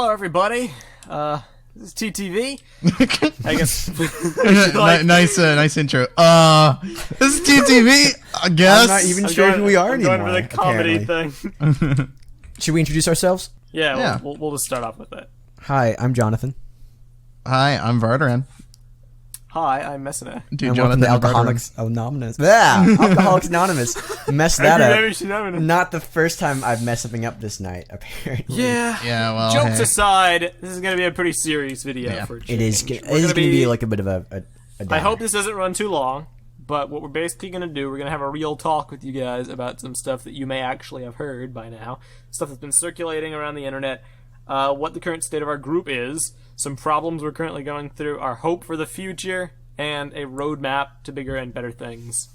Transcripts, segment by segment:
Hello, everybody. This is TTV. I guess. Nice intro. This is TTV. I guess. I'm not even sure who we are anymore. I'm going for the comedy thing. Should we introduce ourselves? Yeah. We'll just start off with that. Hi, I'm Jonathan. Hi, I'm Vardaran. Hi, I'm Messina. Dude, And Jonathan welcome to Alcoholics Anonymous. Alcoholics Anonymous. Messed that up. Not the first time I've messed something up this night, apparently. Yeah. Yeah, well, Jokes hey. aside, this is going to be a pretty serious video for a change. It is going to be like a bit of a downer. I hope this doesn't run too long, but what we're basically going to do, we're going to have a real talk with you guys about some stuff that you may actually have heard by now, stuff that's been circulating around the internet, what the current state of our group is, some problems we're currently going through, our hope for the future, and a roadmap to bigger and better things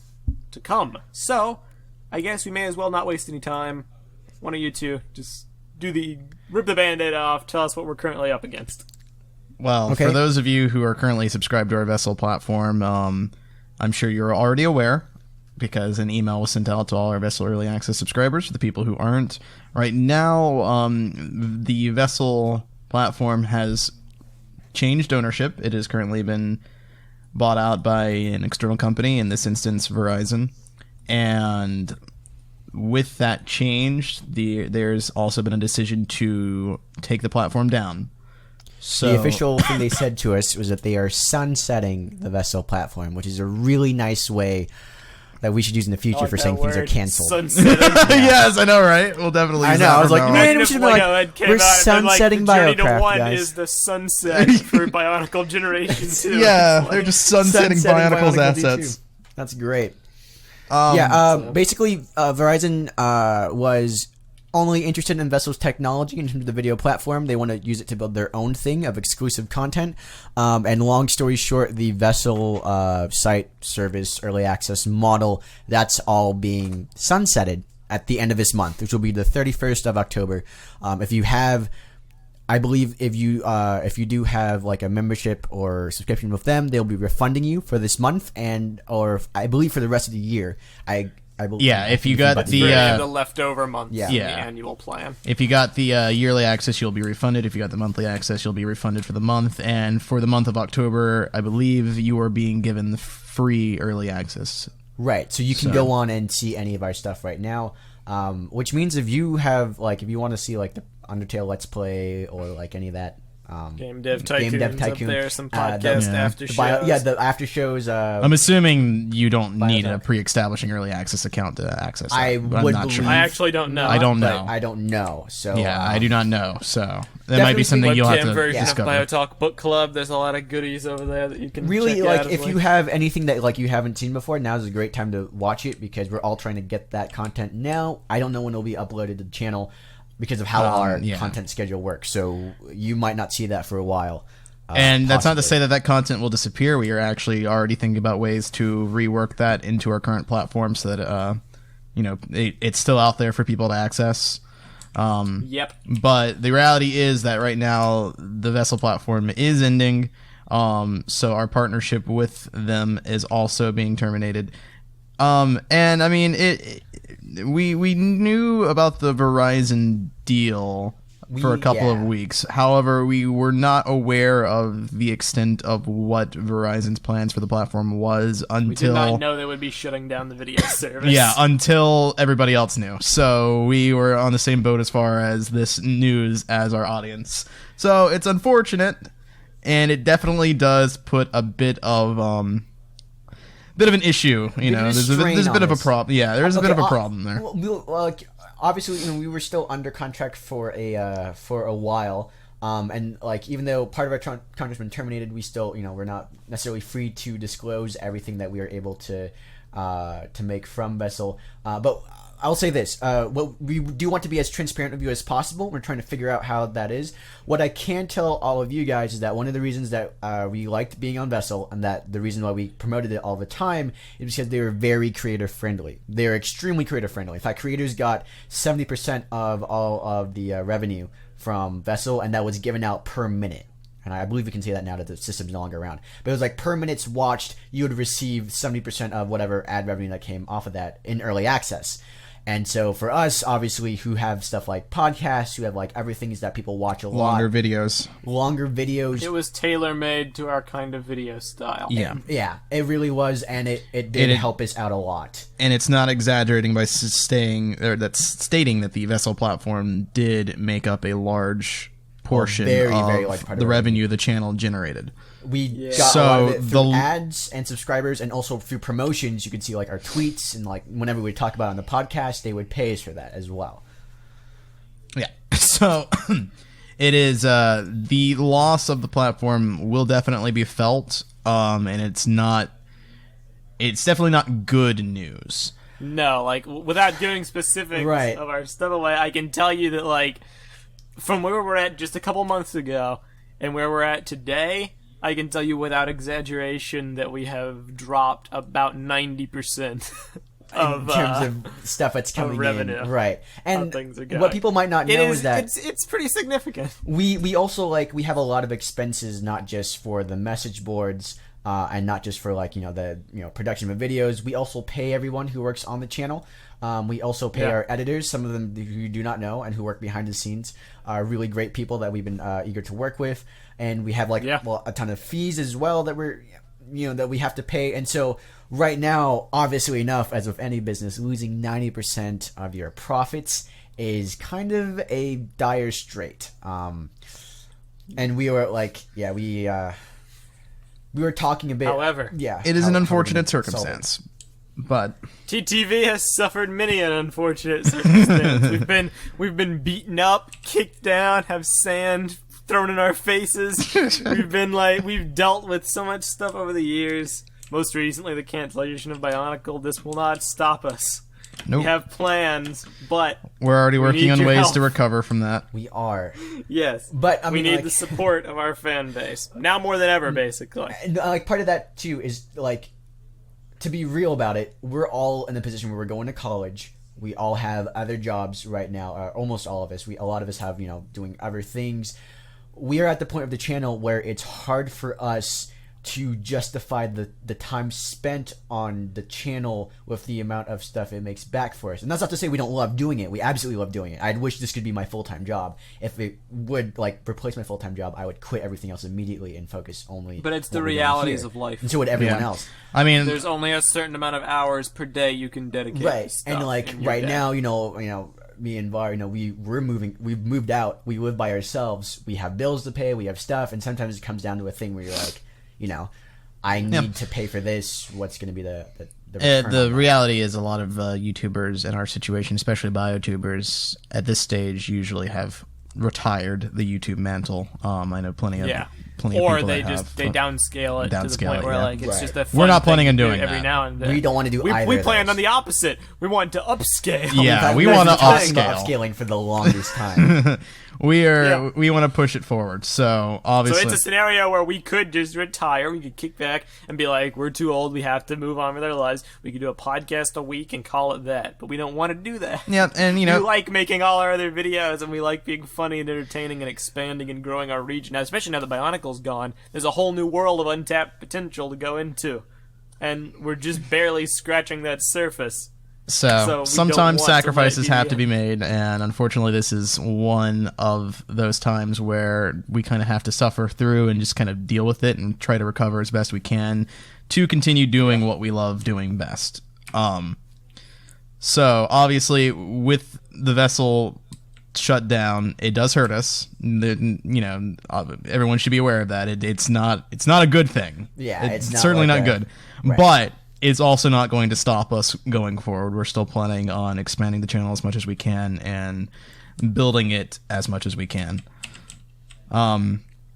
to come. So, I guess we may as well not waste any time. One of you two, just rip the Band-Aid off, tell us what we're currently up against. Well, Okay. for those of you who are currently subscribed to our Vessel platform, I'm sure you're already aware, because an email was sent out to all our Vessel Early Access subscribers. For the people who aren't, right now, the Vessel platform has changed ownership. It has currently been bought out by an external company, in this instance Verizon, and with that change, there's also been a decision to take the platform down. So The official thing they said to us was that they are sunsetting the Vessel platform, which is a really nice way that we should use in the future for saying things are canceled. Yes, I know, right? We'll definitely. I know. I was like, man, we If should be like, we're sunsetting Journey to Biocraft, One guys. is the sunset for Bionicle Generation 2. Yeah, they're just sunsetting Bionicle's Bionicle assets. D2. That's great. Basically, Verizon was only interested in Vessel's technology in terms of the video platform. They want to use it to build their own thing of exclusive content. And long story short, the Vessel site service early access model, that's all being sunsetted at the end of this month, which will be the 31st of October. If you have... I believe if you do have like a membership or subscription with them, they'll be refunding you for this month or I believe for the rest of the year. I believe. Yeah, if you got The leftover month, Yeah. the annual plan. If you got the yearly access, you'll be refunded. If you got the monthly access, you'll be refunded for the month. And for the month of October, I believe you are being given the free early access. Right, so you can go on and see any of our stuff right now. Which means if you have if you want to see like the Undertale Let's Play or like any of that Game Dev Tycoon up there, some podcast after shows. The after shows. I'm assuming you don't need a pre-establishing early access account to access that. I but would I'm not sure. believe- I actually don't know. I don't know. I don't know. So Yeah, I do not know. So that might be something you'll have Webcam to version discover. of Biotalk Book Club. There's a lot of goodies over there that you can really check out if you have anything that you haven't seen before, now's a great time to watch it because we're all trying to get that content now. I don't know when it'll be uploaded to the channel because of how our content schedule works, so you might not see that for a while. And that's not to possibly. say that content will disappear. We are actually already thinking about ways to rework that into our current platform so that it's still out there for people to access. Yep. But the reality is that right now the Vessel platform is ending, so our partnership with them is also being terminated. And I mean, we knew about the Verizon deal for a couple of weeks. However, we were not aware of the extent of what Verizon's plans for the platform was until... We did not know they would be shutting down the video service. Yeah, until everybody else knew. So we were on the same boat as far as this news as our audience. So it's unfortunate, and it definitely does put a bit of an issue. There's a bit of a problem. Yeah, there's a bit of a problem there. Obviously, we were still under contract for a while, and even though part of our contract's been terminated, we still we're not necessarily free to disclose everything that we are able to make from Vessel. But I'll say this: what we do want to be as transparent with you as possible. We're trying to figure out how that is. What I can tell all of you guys is that one of the reasons that we liked being on Vessel, and that the reason why we promoted it all the time, is because they were very creator friendly. They're extremely creator friendly. In fact, creators got 70% of all of the revenue from Vessel, and that was given out per minute. And I believe we can say that now that the system's no longer around. But it was like per minutes watched, you would receive 70% of whatever ad revenue that came off of that in early access. And so for us, obviously, who have stuff like podcasts, who have like everything is that people watch a Longer lot, videos. longer videos. It was tailor-made to our kind of video style. Yeah. Yeah, it really was, and it did help us out a lot. And it's not exaggerating by stating that the Vessel platform did make up a large portion very, of very large part of the the revenue the channel generated. We got a So lot of it through the- ads and subscribers, and also through promotions. You could see like our tweets, and like whenever we talk about it on the podcast, they would pay us for that as well. Yeah. So it is the loss of the platform will definitely be felt, and it's definitely not good news. No, like without giving specifics Right. of our stuff away, I can tell you that like from where we're at just a couple months ago and where we're at today, I can tell you without exaggeration that we have dropped about 90% In terms of stuff that's coming revenue. in, right? And things are going. what people might not know is that it's pretty significant. we also like we have a lot of expenses, not just for the message boards. And not just for like the production of videos. We also pay everyone who works on the channel. We also pay our editors, some of them who you do not know and who work behind the scenes, are really great people that we've been eager to work with. And we have a ton of fees as well that we're that we have to pay. And so right now, obviously enough, as with any business, losing 90% of your profits is kind of a dire strait. And we were like, we were talking a bit. However, It is an unfortunate circumstance, but TTV has suffered many an unfortunate circumstance. we've been beaten up, kicked down, have sand thrown in our faces. We've dealt with so much stuff over the years. Most recently, the cancellation of Bionicle. This will not stop us. nope. We have plans, but We're already working need on your ways help. to recover from that. We are. yes, But I we mean, need like, the support of our fan base now more than ever, basically. and like part of that too is like, to be real about it, we're all in the position where we're going to college. We all have other jobs right now. Almost all of us. A lot of us have doing other things. We are at the point of the channel where it's hard for us to justify the time spent on the channel with the amount of stuff it makes back for us. And that's not to say we don't love doing it. We absolutely love doing it. I wish this could be my full-time job. If it would replace my full-time job, I would quit everything else immediately and focus only. But it's the on what we're doing realities here. of life. And so would everyone Yeah. else. I mean, There's only a certain amount of hours per day you can dedicate to Right. stuff And like in your right day. now, me and Var, we've moved out, we live by ourselves, we have bills to pay, we have stuff, and sometimes it comes down to a thing where you're like, I need to pay for this. What's going to be the return the on that? reality is a lot of YouTubers in our situation, especially biotubers, at this stage usually have retired the YouTube mantle. I know plenty of people or they that just have. they downscale it to the Downscale point it, where yeah. like it's Right. just a We're fun not planning thing on to do doing every that. now and then. We don't want to do we either of planned those. on the opposite. We want to upscale. Yeah, we We've want to been talking about upscale. upscaling for the longest time. We Yeah. want to push it forward. So So obviously, it's a scenario where we could just retire. We could kick back and be like, we're too old. We have to move on with our lives. We could do a podcast a week and call it that. But we don't want to do that. yeah, and We like making all our other videos, and we like being funny and entertaining and expanding and growing our reach. Now, especially now that Bionicle's gone, there's a whole new world of untapped potential to go into. And we're just barely scratching that surface. So we don't sometimes want to sacrifices let have you- to be made, and unfortunately, this is one of those times where we kind of have to suffer through and just kind of deal with it and try to recover as best we can to continue doing what we love doing best. So obviously, with the vessel shut down, it does hurt us. Everyone should be aware of that. It's not a good thing. Yeah, it's not certainly like not good. Right. But it's also not going to stop us going forward. We're still planning on expanding the channel as much as we can and building it as much as we can.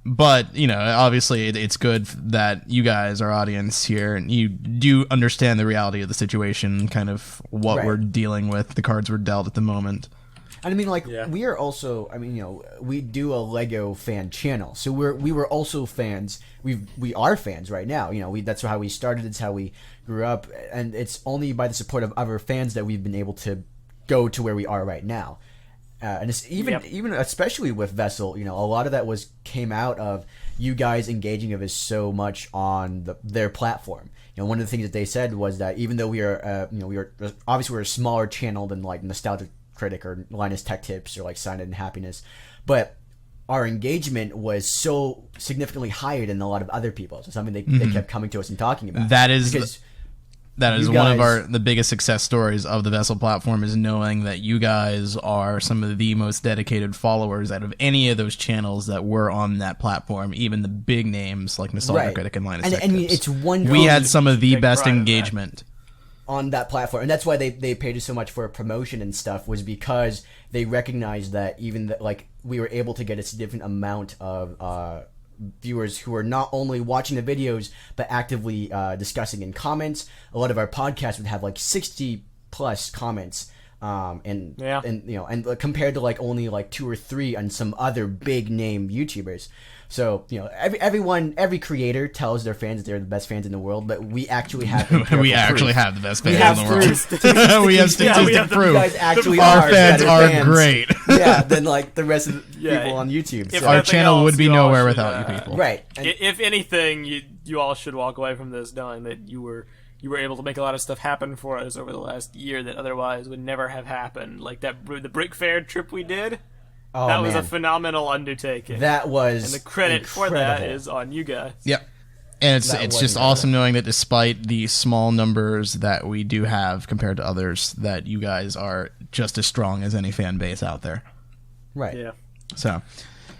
But obviously, it's good that you guys, our audience here, and you do understand the reality of the situation, kind of what Right. we're dealing with, the cards we're dealt at the moment. And I mean, Yeah. we are also. I mean, we do a Lego fan channel, so we were also fans. We are fans right now. That's how we started. It's how we grew up, and it's only by the support of other fans that we've been able to go to where we are right now. and it's even especially with Vessel, a lot of that came out of you guys engaging of us so much on their platform. One of the things that they said was that even though we are, obviously we're a smaller channel than like Nostalgia Critic or Linus Tech Tips or like Sign and Happiness, but our engagement was so significantly higher than a lot of other people. So something they kept coming to us and talking about. That is one of the biggest success stories of the Vessel platform, is knowing that you guys are some of the most dedicated followers out of any of those channels that were on that platform, even the big names like Nostalgia Critic and Linus Tech Tips. It's wonderful. We had some of the best engagement on that platform, and that's why they paid us so much for promotion and stuff, was because they recognized that we were able to get a significant amount of viewers who are not only watching the videos but actively discussing in comments. A lot of our podcasts would have like 60 plus comments, and compared to like only like 2 or 3 on some other big name YouTubers. So every creator tells their fans that they're the best fans in the world, but we actually have have the best fans in the world. We have statistic proof. You guys actually our fans are great. Yeah, than like the rest of the people on YouTube. So. Our channel would be nowhere without you people. Right. If anything, you all should walk away from this knowing that you were able to make a lot of stuff happen for us over the last year that otherwise would never have happened. Like the Brick Fair trip we did. Oh, that was a phenomenal undertaking. That was, and the credit incredible. for that is on you guys. Yep. And it's just awesome knowing that despite the small numbers that we do have compared to others, that you guys are just as strong as any fan base out there. Right. Yeah.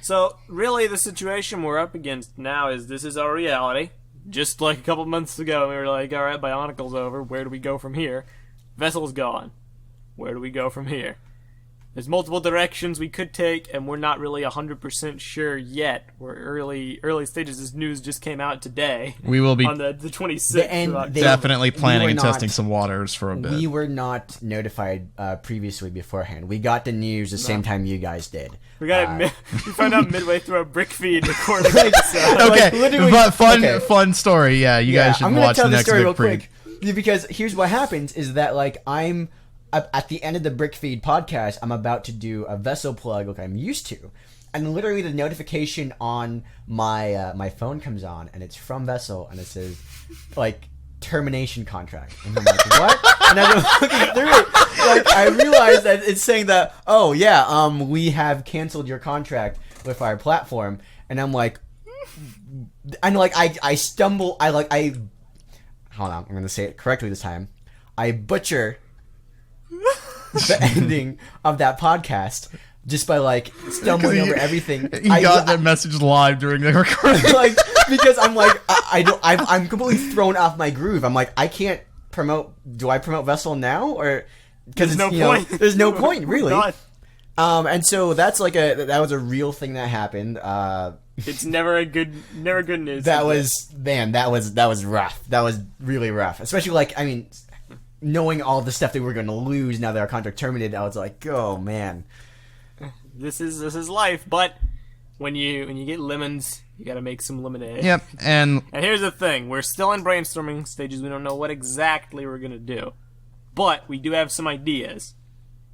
So really the situation we're up against now is this is our reality. Just like a couple months ago, we were like, all right, Bionicle's over. Where do we go from here? Vessel's gone. Where do we go from here? There's multiple directions we could take, and we're not really 100% sure yet. We're early stages. This news just came out today. We will be on the 26th. Definitely planning and testing some waters for a bit. We were not notified previously beforehand. We got the news the same time you guys did. We got it. We found out midway through our brick feed recording. Okay, but fun story. Yeah, you guys should watch the next story real brick feed. Quick, because here's what happens: is that I'm at the end of the Brick Feed podcast, I'm about to do a Vessel plug like I'm used to, and literally the notification on my my phone comes on, and it's from Vessel, and it says like termination contract, and I'm like, what? And I'm looking through it, I realized that it's saying that, oh yeah, we have canceled your contract with our platform, and I'm like, I stumble, hold on, I'm gonna say it correctly this time. I butcher the ending of that podcast just by stumbling over everything. You got that message live during the recording, because I'm completely thrown off my groove. I'm like, I can't promote. Do I promote Vessel now, or because there's no point really. And so that's that was a real thing that happened. It's never good news. That was rough. That was really rough, especially knowing all the stuff that we're going to lose now that our contract terminated. I was like, oh man, this is life. But when you get lemons, you got to make some lemonade. Yep. And here's the thing: we're still in brainstorming stages. We don't know what exactly we're going to do, but we do have some ideas.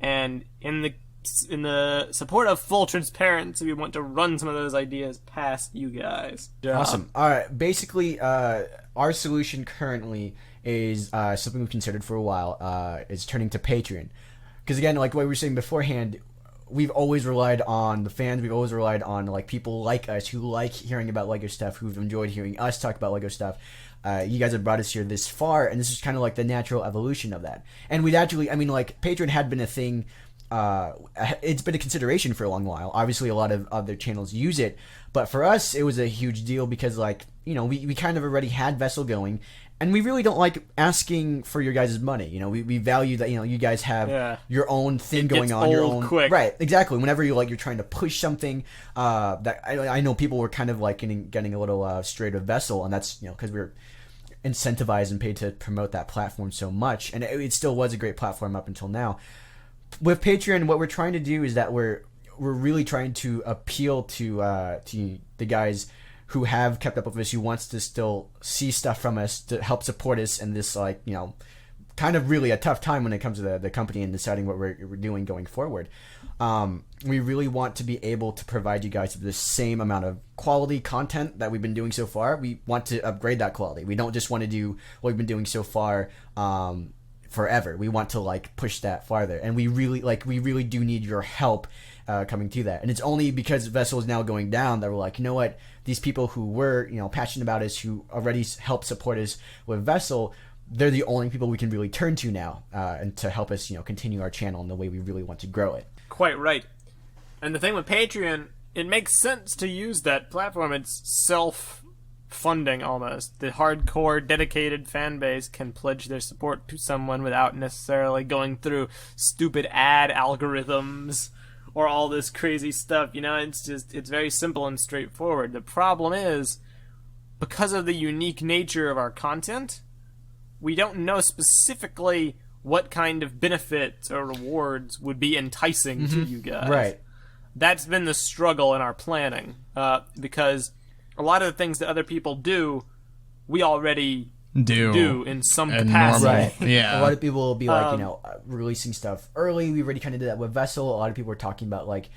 And in the support of full transparency, we want to run some of those ideas past you guys. Awesome. All right. Basically, our solution currently is something we've considered for a while. Is turning to Patreon, because again, like what we were saying beforehand, we've always relied on the fans. We've always relied on people like us who like hearing about LEGO stuff, who've enjoyed hearing us talk about LEGO stuff. You guys have brought us here this far, and this is kind of the natural evolution of that. And we'd actually, Patreon had been a thing. It's been a consideration for a long while. Obviously, a lot of other channels use it, but for us, it was a huge deal because, we kind of already had Vessel going, and we really don't like asking for your guys' money. We value that, you guys have your own thing going on, your own quick. Right, exactly. Whenever you're trying to push something, that I know people were kind of getting a little straight of Vessel, and that's because we're incentivized and paid to promote that platform so much, and it still was a great platform up until now. With Patreon, what we're trying to do is that we're really trying to appeal to the guys who have kept up with us, who wants to still see stuff from us to help support us in this kind of really a tough time when it comes to the company and deciding what we're doing going forward. We really want to be able to provide you guys with the same amount of quality content that we've been doing so far. We want to upgrade that quality. We don't just want to do what we've been doing so far forever. We want to like push that farther, and we really do need your help coming to that. And it's only because Vessel is now going down that we're like, you know what, these people who were passionate about us, who already helped support us with Vessel, they're the only people we can really turn to now, and to help us continue our channel in the way we really want to grow it. Quite right. And the thing with Patreon, it makes sense to use that platform. It's self-funding almost. The hardcore, dedicated fan base can pledge their support to someone without necessarily going through stupid ad algorithms or all this crazy stuff. It's very simple and straightforward. The problem is, because of the unique nature of our content, we don't know specifically what kind of benefits or rewards would be enticing to you guys. Right. That's been the struggle in our planning, because a lot of the things that other people do, we already do in some capacity. Right. Yeah. A lot of people will be like, releasing stuff early. We already kind of did that with Vessel. A lot of people were talking about like,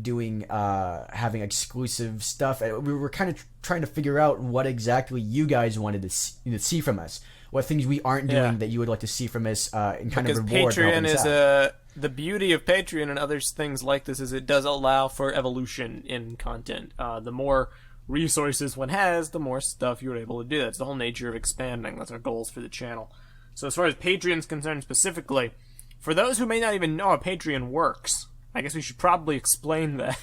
doing, having exclusive stuff. We were kind of trying to figure out what exactly you guys wanted to see from us. What things we aren't doing that you would like to see from us, and kind of reward. Patreon is the beauty of Patreon and other things like this is it does allow for evolution in content. The more resources one has, the more stuff you're able to do. That's the whole nature of expanding. That's our goals for the channel. So as far as Patreon's concerned specifically, for those who may not even know how Patreon works, I guess we should probably explain that.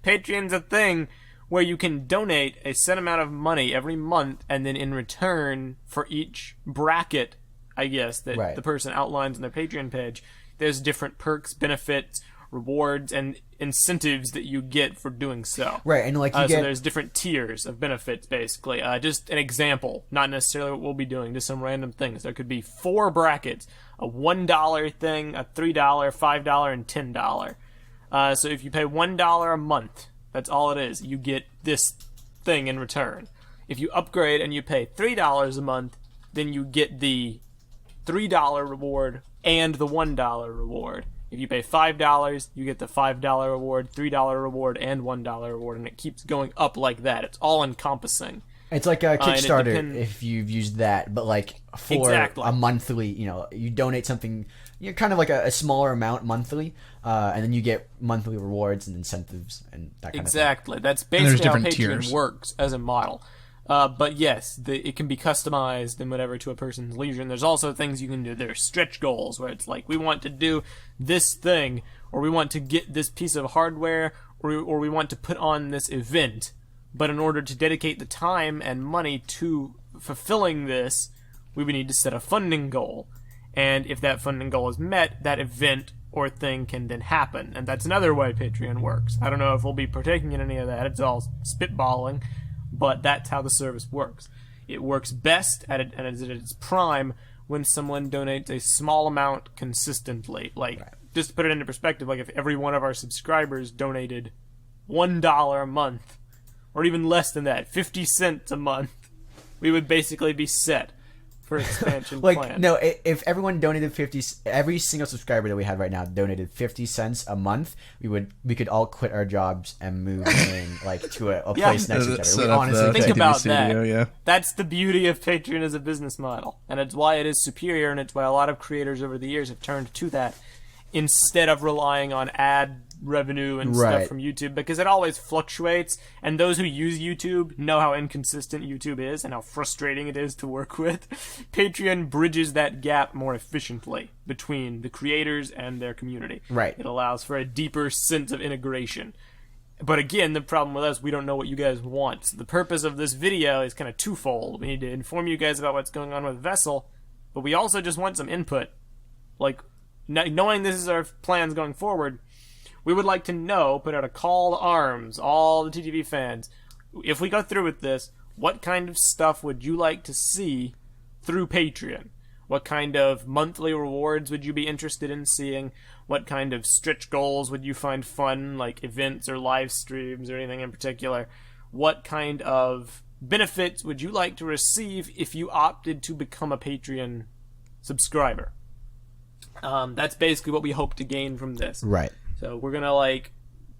Patreon's a thing where you can donate a set amount of money every month, and then in return for each bracket, I guess, that the person outlines on their Patreon page, there's different perks, benefits, rewards, and incentives that you get for doing so. Right, and like so there's different tiers of benefits, basically. Just an example, not necessarily what we'll be doing, just some random things. There could be 4 brackets, a $1 thing, a $3, $5, and $10. So if you pay $1 a month, that's all it is. You get this thing in return. If you upgrade and you pay $3 a month, then you get the $3 reward and the $1 reward. If you pay $5, you get the $5 reward, $3 reward, and $1 reward, and it keeps going up like that. It's all encompassing. It's like a Kickstarter if you've used that, but like for a monthly, you donate something, kind of like a smaller amount monthly, and then you get monthly rewards and incentives and that kind of thing. Exactly. That's basically how Patreon works as a model. But yes, it can be customized and whatever to a person's leisure. And there's also things you can do. There's stretch goals where it's like, we want to do this thing, or we want to get this piece of hardware, or we want to put on this event. But in order to dedicate the time and money to fulfilling this, we would need to set a funding goal. And if that funding goal is met, that event or thing can then happen. And that's another way Patreon works. I don't know if we'll be partaking in any of that. It's all spitballing. But that's how the service works. It works best at its prime when someone donates a small amount consistently. Like, just to put it into perspective, like if every one of our subscribers donated $1 a month, or even less than that, 50 cents a month, we would basically be set for expansion plan. No, if everyone donated 50, every single subscriber that we have right now donated 50 cents a month, we could all quit our jobs and move in to a place next to each other. We honestly think about that. Yeah. That's the beauty of Patreon as a business model, and it's why it is superior, and it's why a lot of creators over the years have turned to that instead of relying on ad revenue and stuff from YouTube, because it always fluctuates, and those who use YouTube know how inconsistent YouTube is and how frustrating it is to work with. Patreon bridges that gap more efficiently between the creators and their community. Right. It allows for a deeper sense of integration. But again, the problem with us, we don't know what you guys want. So the purpose of this video is kind of twofold. We need to inform you guys about what's going on with Vessel, but we also just want some input. Like, knowing this is our plans going forward, we would like to know, put out a call to arms, all the TTV fans. If we go through with this, what kind of stuff would you like to see through Patreon? What kind of monthly rewards would you be interested in seeing? What kind of stretch goals would you find fun, like events or live streams or anything in particular? What kind of benefits would you like to receive if you opted to become a Patreon subscriber. That's basically what we hope to gain from this. Right. So we're gonna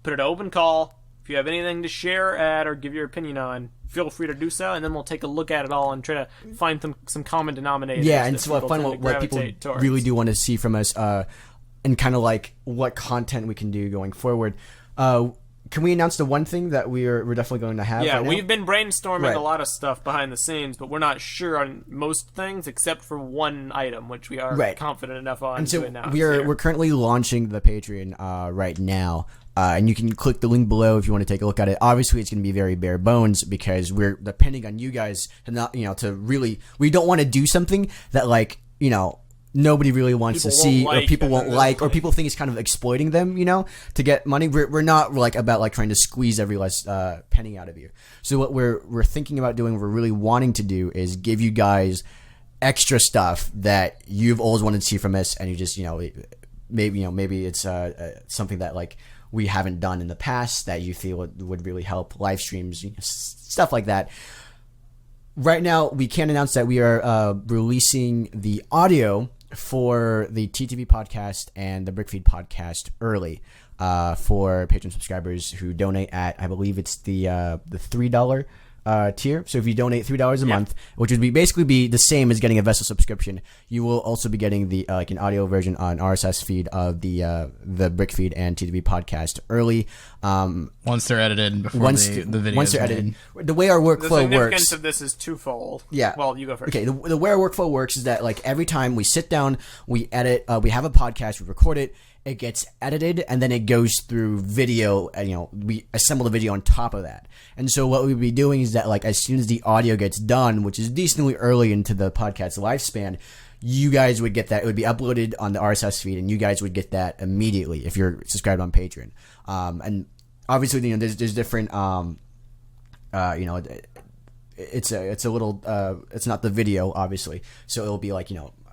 put it open call. If you have anything to share, add, or give your opinion on, feel free to do so, and then we'll take a look at it all and try to find some common denominators. Yeah, and that so find people what people gravitate towards. really do want to see from us, and kind of like what content we can do going forward. Can we announce the one thing that we're definitely going to have? Yeah, right now? we've been brainstorming Right. a lot of stuff behind the scenes, but we're not sure on most things except for one item, which we are Right. confident enough on And to so announce. we're currently launching the Patreon right now. And you can click the link below if you want to take a look at it. Obviously, it's going to be very bare bones because we're depending on you guys to not, to really. We don't want to do something that nobody really wants People to see, won't or like, people and won't then like, or like- people think it's kind of exploiting them, to get money. We're not about trying to squeeze every last penny out of you. So what we're thinking about doing, what we're really wanting to do, is give you guys extra stuff that you've always wanted to see from us, and you just maybe it's something that we haven't done in the past that you feel would really help, live streams, stuff like that. Right now, we can announce that we are releasing the audio for the TTV podcast and the Brickfeed podcast early for Patreon subscribers who donate at, I believe it's the $3 tier. So if you donate $3 a month, which would basically be the same as getting a Vessel subscription, you will also be getting the an audio version on RSS feed of the Brickfeed and TTV podcast early. Once they're edited, before the video. Once they're edited, the way our the workflow significance works. of this is twofold. Yeah. Well, you go first. Okay, the way our workflow works is that every time we sit down, we edit, we have a podcast, we record it, it gets edited, and then it goes through video, and we assemble the video on top of that. And so what we'd be doing is that as soon as the audio gets done, which is decently early into the podcast's lifespan, you guys would get that. It would be uploaded on the RSS feed, and you guys would get that immediately if you're subscribed on Patreon. And obviously, there's different, it's a little, it's not the video, obviously. So it'll be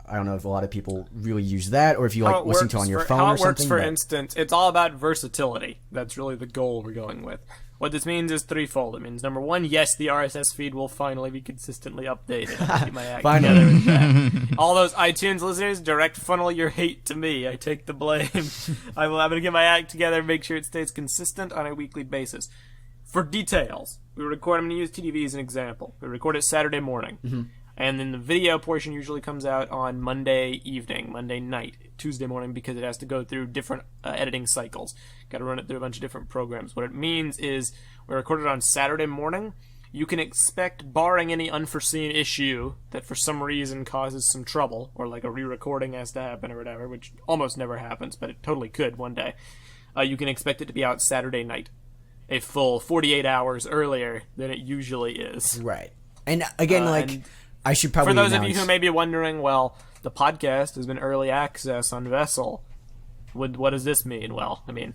I don't know if a lot of people really use that, or if you listen to it on your phone how or it works, something. for but- instance, it's all about versatility. That's really the goal we're going with. What this means is threefold. It means, number one, yes, the RSS feed will finally be consistently updated. I'll keep my act Finally. together with that. All those iTunes listeners, direct funnel your hate to me. I take the blame. I'm going to get my act together and make sure it stays consistent on a weekly basis. For details, I'm going to use TTV as an example. We record it Saturday morning. Mm-hmm. And then the video portion usually comes out on Monday evening, Monday night, Tuesday morning, because it has to go through different editing cycles. Got to run it through a bunch of different programs. What it means is we record it on Saturday morning. You can expect, barring any unforeseen issue that for some reason causes some trouble, or a re-recording has to happen or whatever, which almost never happens, but it totally could one day, you can expect it to be out Saturday night, a full 48 hours earlier than it usually is. Right. And again, and I should probably For those of announce- you who may be wondering, well, the podcast has been early access on Vessel. What does this mean? Well, I mean,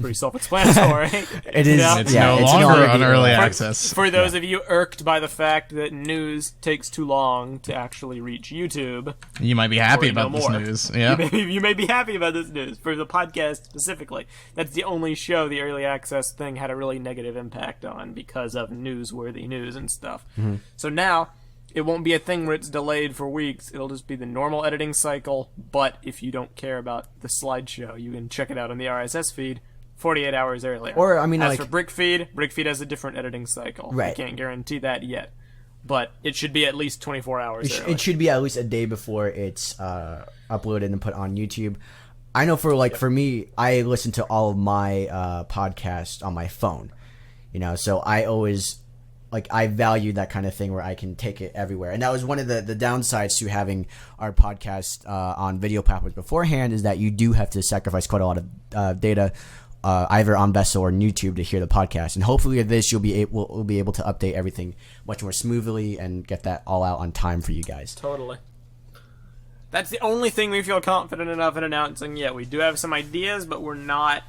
pretty self-explanatory. It is. It's yeah, no it's longer already on early early. access. For those of you irked by the fact that news takes too long to actually reach YouTube, You might be happy or no about this more. news. Yeah. you may be happy about this news. For the podcast specifically, that's the only show the early access thing had a really negative impact on because of newsworthy news and stuff. Mm-hmm. So now, it won't be a thing where it's delayed for weeks. It'll just be the normal editing cycle, but if you don't care about the slideshow, you can check it out on the RSS feed 48 hours earlier. Or, I mean, As for Brickfeed has a different editing cycle. Right. I can't guarantee that yet. But it should be at least 24 hours early. It should be at least a day before it's uploaded and put on YouTube. I know for me, I listen to all of my podcasts on my phone. So I always I value that kind of thing where I can take it everywhere. And that was one of the downsides to having our podcast on video platforms beforehand, is that you do have to sacrifice quite a lot of data either on Vessel or on YouTube to hear the podcast. And hopefully with this, we'll be able to update everything much more smoothly and get that all out on time for you guys. Totally. That's the only thing we feel confident enough in announcing yet. We do have some ideas, but we're not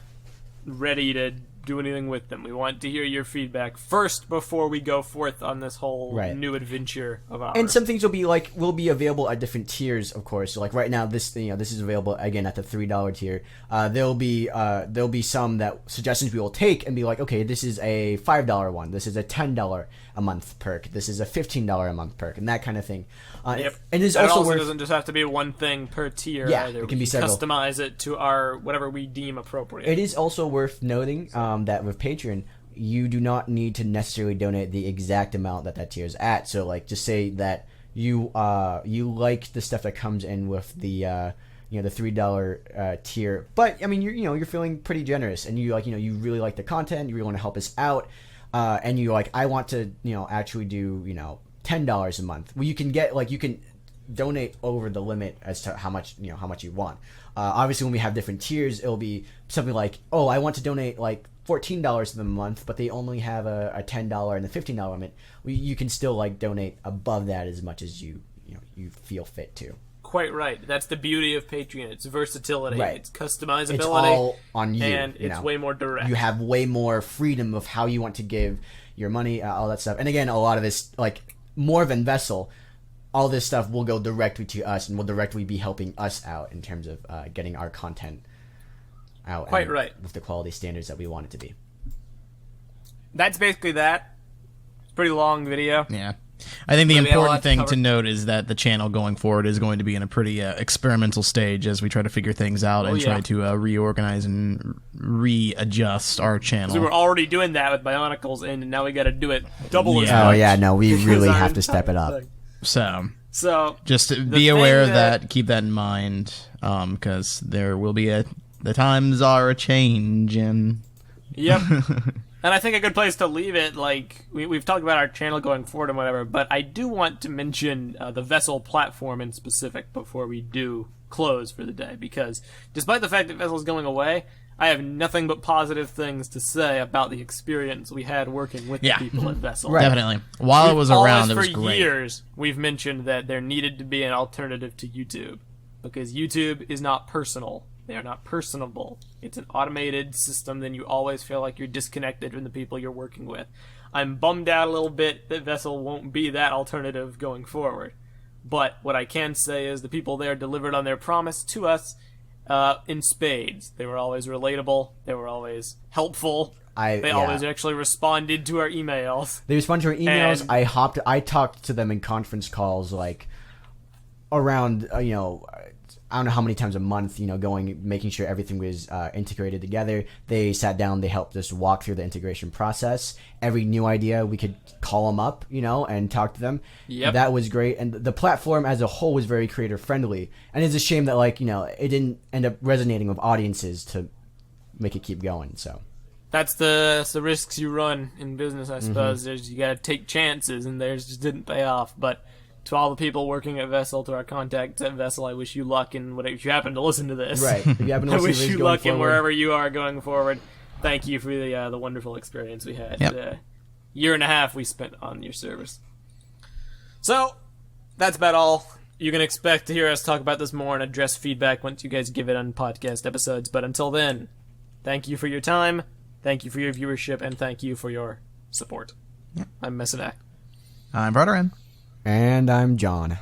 ready to do anything with them. We want to hear your feedback first before we go forth on this whole Right. new adventure of ours. And some things will be available at different tiers, of course. So like right now, this is available again at the $3 tier. There'll be some that suggestions we will take and be like, okay, this is a $5 one. This is a $10 a month perk. This is a $15 a month perk, and that kind of thing. Yep. And it's And it also also worth. doesn't just have to be one thing per tier. Yeah, either. it can We be several. Customize it to our whatever we deem appropriate. It is also worth noting that with Patreon, you do not need to necessarily donate the exact amount that tier is at. So, like, just say that you like the stuff that comes in with the the $3 tier, but I mean you're feeling pretty generous, and you really like the content, you really want to help us out, and you I want to actually do $10 a month. Well, you can donate over the limit as to how much you want. Obviously, when we have different tiers, it'll be something like, oh, I want to donate like $14 a month, but they only have a $10 and a $15 limit. You can still donate above that as much as you feel fit to. Quite right. That's the beauty of Patreon. It's versatility. Right. It's customizability. It's all on you, and it's way more direct. You have way more freedom of how you want to give your money, all that stuff. And again, a lot of this, more than Vessel, all this stuff will go directly to us and will directly be helping us out in terms of getting our content out. Quite and right. With the quality standards that we want it to be. That's basically that. It's a pretty long video. Yeah. I think the So we had a lot important to thing cover. to note is that the channel going forward is going to be in a pretty experimental stage as we try to figure things out and yeah. try to reorganize and readjust our channel. We were already doing that with Bionicles, and now we got to do it double as Yeah. Oh much. yeah, no, we Because really our have to step it entire up. thing. So So just the be thing aware of that- that. Keep that in mind, because there will be the times are a changing. Yep. And I think a good place to leave it, we've talked about our channel going forward and whatever, but I do want to mention the Vessel platform in specific before we do close for the day, because despite the fact that Vessel's going away, I have nothing but positive things to say about the experience we had working with Yeah. the people at Vessel. Right. Definitely. While it was around, it was for great. years, we've mentioned that there needed to be an alternative to YouTube, because YouTube is not personal. They are not personable. It's an automated system, then you always feel like you're disconnected from the people you're working with. I'm bummed out a little bit that Vessel won't be that alternative going forward. But what I can say is the people there delivered on their promise to us in spades. They were always relatable. They were always helpful. They always actually responded to our emails. They respond to our emails. And- I talked to them in conference calls around I don't know how many times a month, making sure everything was integrated together. They sat down, they helped us walk through the integration process. Every new idea, we could call them up, and talk to them. Yep. That was great. And the platform as a whole was very creator friendly. And it's a shame that it didn't end up resonating with audiences to make it keep going. So That's the risks you run in business, I suppose. You got to take chances, and theirs just didn't pay off. But to all the people working at Vessel, to our contacts at Vessel, I wish you luck in whatever. If you happen to listen to this, right. If you happen to I listen wish to this you going luck in forward, wherever you are going forward. Thank you for the wonderful experience we had. Yep. The year and a half we spent on your service. So that's about all. You can expect to hear us talk about this more and address feedback once you guys give it on podcast episodes. But until then, thank you for your time, thank you for your viewership, and thank you for your support. I'm Messinak. I'm Broderin. And I'm John.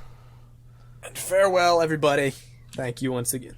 And farewell, everybody. Thank you once again.